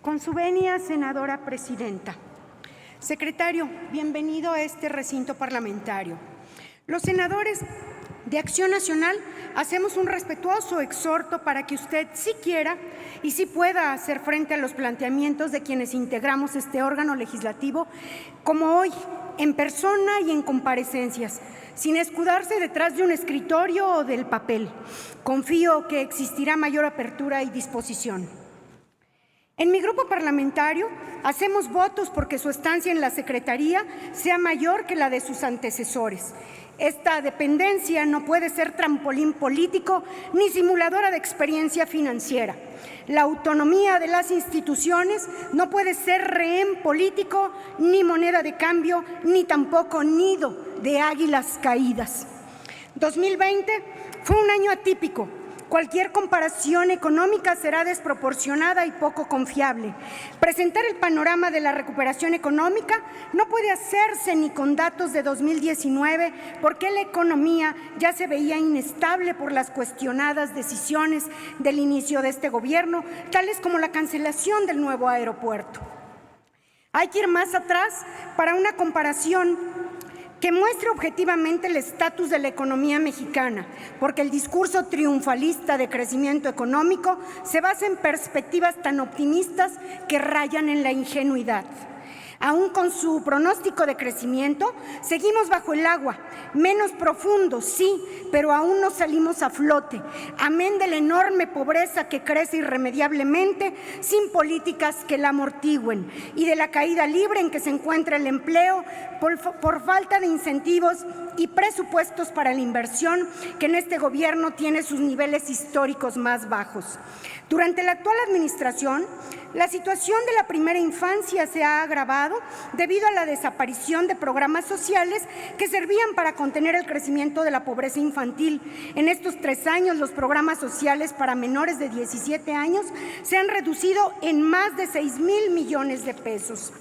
Con su venia, senadora presidenta. Secretario, bienvenido a este recinto parlamentario. Los senadores de Acción Nacional hacemos un respetuoso exhorto para que usted sí quiera y sí pueda hacer frente a los planteamientos de quienes integramos este órgano legislativo, como hoy, en persona y en comparecencias, sin escudarse detrás de un escritorio o del papel. Confío que existirá mayor apertura y disposición. En mi grupo parlamentario hacemos votos porque su estancia en la Secretaría sea mayor que la de sus antecesores. Esta dependencia no puede ser trampolín político ni simuladora de experiencia financiera. La autonomía de las instituciones no puede ser rehén político, ni moneda de cambio, ni tampoco nido de águilas caídas. 2020 fue un año atípico. Cualquier comparación económica será desproporcionada y poco confiable. Presentar el panorama de la recuperación económica no puede hacerse ni con datos de 2019, porque la economía ya se veía inestable por las cuestionadas decisiones del inicio de este gobierno, tales como la cancelación del nuevo aeropuerto. Hay que ir más atrás para una comparación que muestre objetivamente el estatus de la economía mexicana, porque el discurso triunfalista de crecimiento económico se basa en perspectivas tan optimistas que rayan en la ingenuidad. Aún con su pronóstico de crecimiento, seguimos bajo el agua, menos profundo, sí, pero aún no salimos a flote, amén de la enorme pobreza que crece irremediablemente sin políticas que la amortigüen y de la caída libre en que se encuentra el empleo por falta de incentivos y presupuestos para la inversión, que en este gobierno tiene sus niveles históricos más bajos. Durante la actual administración, la situación de la primera infancia se ha agravado debido a la desaparición de programas sociales que servían para contener el crecimiento de la pobreza infantil. En estos 3 años, los programas sociales para menores de 17 años se han reducido en más de 6,000 millones de pesos.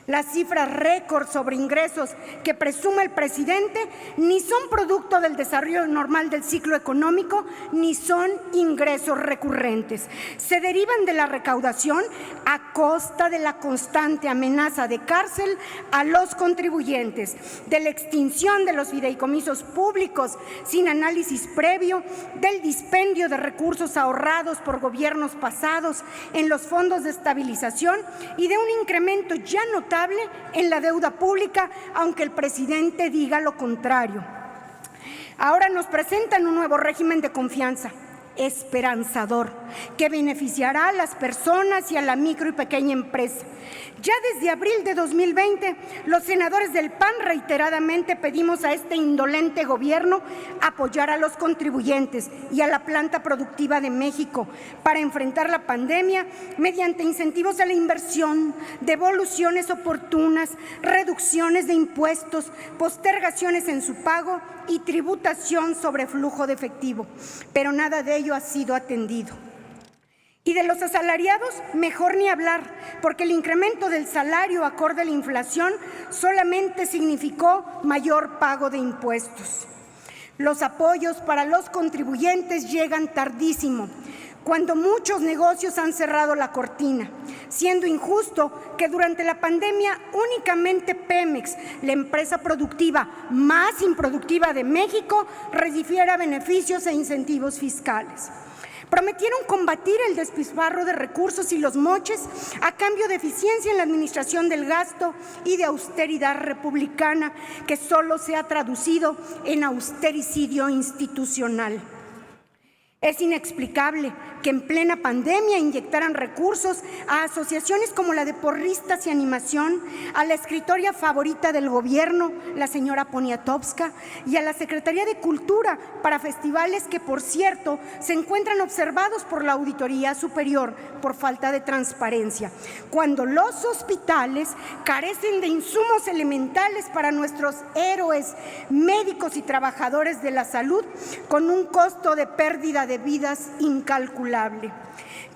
Las cifras récord sobre ingresos que presume el presidente ni son producto del desarrollo normal del ciclo económico, ni son ingresos recurrentes. Se derivan de la recaudación a costa de la constante amenaza de cárcel a los contribuyentes, de la extinción de los fideicomisos públicos sin análisis previo, del dispendio de recursos ahorrados por gobiernos pasados en los fondos de estabilización y de un incremento ya notable en la deuda pública, aunque el presidente diga lo contrario. Ahora nos presentan un nuevo régimen de confianza, esperanzador, que beneficiará a las personas y a la micro y pequeña empresa. Ya desde abril de 2020, los senadores del PAN reiteradamente pedimos a este indolente gobierno apoyar a los contribuyentes y a la planta productiva de México para enfrentar la pandemia mediante incentivos a la inversión, devoluciones oportunas, reducciones de impuestos, postergaciones en su pago y tributación sobre flujo de efectivo. Pero nada de ello ha sido atendido. Y de los asalariados, mejor ni hablar, porque el incremento del salario acorde a la inflación solamente significó mayor pago de impuestos. Los apoyos para los contribuyentes llegan tardísimo, cuando muchos negocios han cerrado la cortina, siendo injusto que durante la pandemia únicamente Pemex, la empresa productiva más improductiva de México, recibiera beneficios e incentivos fiscales. Prometieron combatir el despilfarro de recursos y los moches a cambio de eficiencia en la administración del gasto y de austeridad republicana, que solo se ha traducido en austericidio institucional. Es inexplicable que en plena pandemia inyectaran recursos a asociaciones como la de Porristas y Animación, a la escritora favorita del gobierno, la señora Poniatowska, y a la Secretaría de Cultura para festivales que, por cierto, se encuentran observados por la Auditoría Superior por falta de transparencia, cuando los hospitales carecen de insumos elementales para nuestros héroes médicos y trabajadores de la salud, con un costo de pérdida de vidas incalculable.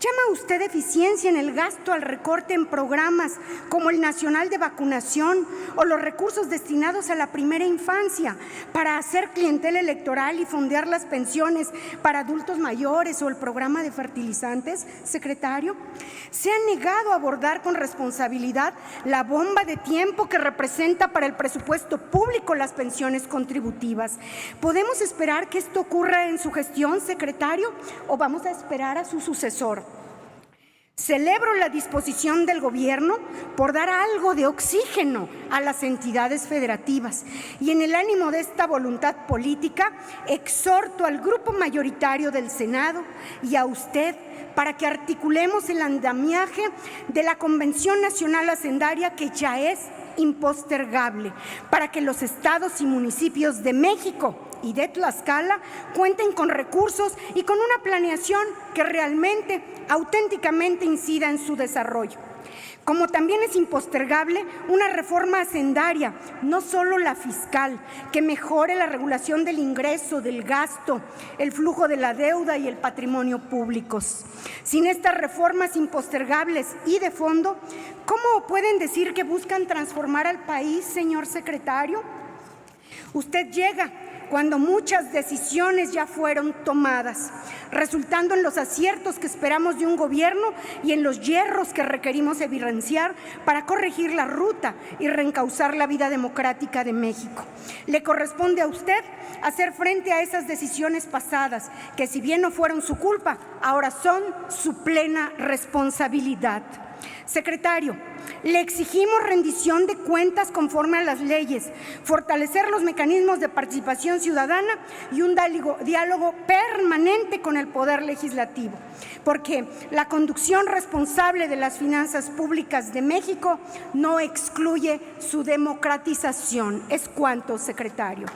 ¿Llama usted eficiencia en el gasto al recorte en programas como el Nacional de Vacunación o los recursos destinados a la primera infancia para hacer clientela electoral y fondear las pensiones para adultos mayores o el programa de fertilizantes, secretario? ¿Se ha negado a abordar con responsabilidad la bomba de tiempo que representa para el presupuesto público las pensiones contributivas? ¿Podemos esperar que esto ocurra en su gestión, secretario, o vamos a esperar a su sucesor? Celebro la disposición del Gobierno por dar algo de oxígeno a las entidades federativas y en el ánimo de esta voluntad política exhorto al grupo mayoritario del Senado y a usted para que articulemos el andamiaje de la Convención Nacional Hacendaria, que ya es impostergable, para que los estados y municipios de México y de Tlaxcala cuenten con recursos y con una planeación que realmente, auténticamente incida en su desarrollo. Como también es impostergable una reforma hacendaria, no solo la fiscal, que mejore la regulación del ingreso, del gasto, el flujo de la deuda y el patrimonio públicos. Sin estas reformas impostergables y de fondo, ¿cómo pueden decir que buscan transformar al país, señor secretario? Usted llega cuando muchas decisiones ya fueron tomadas, resultando en los aciertos que esperamos de un gobierno y en los hierros que requerimos evidenciar para corregir la ruta y reencauzar la vida democrática de México. Le corresponde a usted hacer frente a esas decisiones pasadas, que si bien no fueron su culpa, ahora son su plena responsabilidad. Secretario, le exigimos rendición de cuentas conforme a las leyes, fortalecer los mecanismos de participación ciudadana y un diálogo permanente con el Poder Legislativo, porque la conducción responsable de las finanzas públicas de México no excluye su democratización. Es cuanto, secretario.